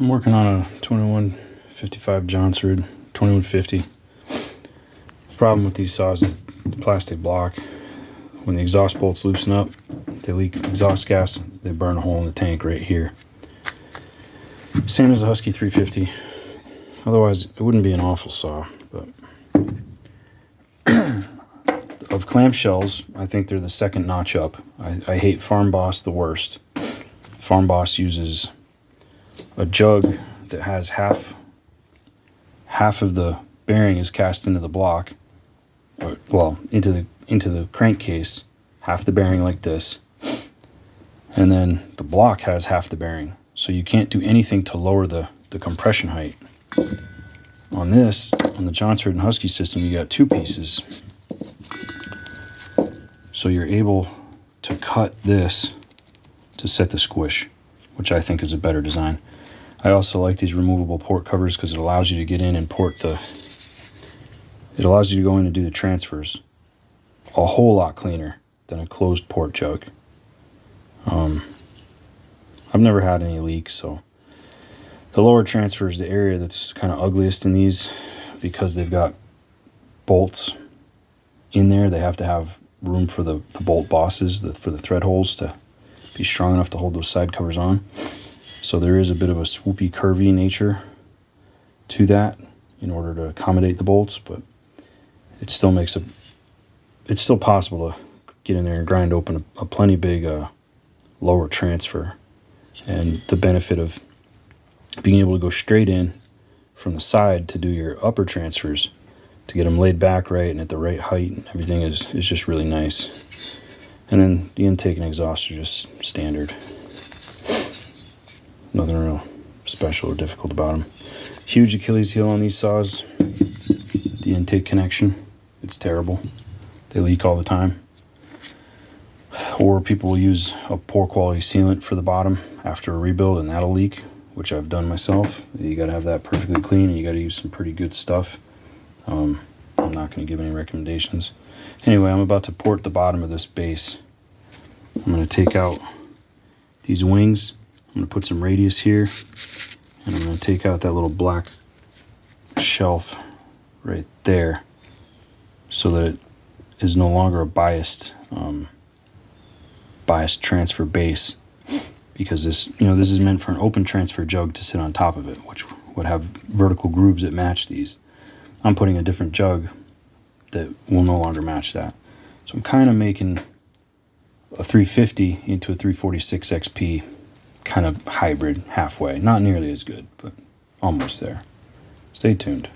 I'm working on a 2155 jonsered 2150. The problem with these saws is the plastic block. When the exhaust bolts loosen up, they leak exhaust gas, they burn a hole in the tank right here. Same as the Husky 350. Otherwise, it wouldn't be an awful saw. But of clamshells, I think they're the second notch up. I hate Farm Boss the worst. Farm Boss uses a jug that has half of the bearing is cast into the block, or, well, into the crankcase, half the bearing like this, and then the block has half the bearing. So you can't do anything to lower the compression height. On the jonsered and Husky system, you got two pieces. So you're able to cut this to set the squish, which I think is a better design. I also like these removable port covers because it allows you to get in and it allows you to go in and do the transfers a whole lot cleaner than a closed port jug. I've never had any leaks, so the lower transfer is the area that's kind of ugliest in these because they've got bolts in there. They have to have room for the bolt bosses, for the thread holes to be strong enough to hold those side covers on. So there is a bit of a swoopy, curvy nature to that in order to accommodate the bolts, but it still makes it's still possible to get in there and grind open a plenty big lower transfer. And the benefit of being able to go straight in from the side to do your upper transfers, to get them laid back right and at the right height and everything is just really nice. And then the intake and exhaust are just standard. Nothing real special or difficult about them. Huge Achilles heel on these saws. The intake connection, it's terrible. They leak all the time. Or people will use a poor quality sealant for the bottom after a rebuild and that'll leak, which I've done myself. You gotta have that perfectly clean and you gotta use some pretty good stuff. I'm not gonna give any recommendations. Anyway, I'm about to port the bottom of this base. I'm gonna take out these wings. I'm going to put some radius here, and I'm going to take out that little black shelf right there so that it is no longer a biased transfer base, because this is meant for an open transfer jug to sit on top of it, which would have vertical grooves that match these. I'm putting a different jug that will no longer match that. So I'm kind of making a 350 into a 346 XP kind of hybrid halfway. Not nearly as good, but almost there. Stay tuned.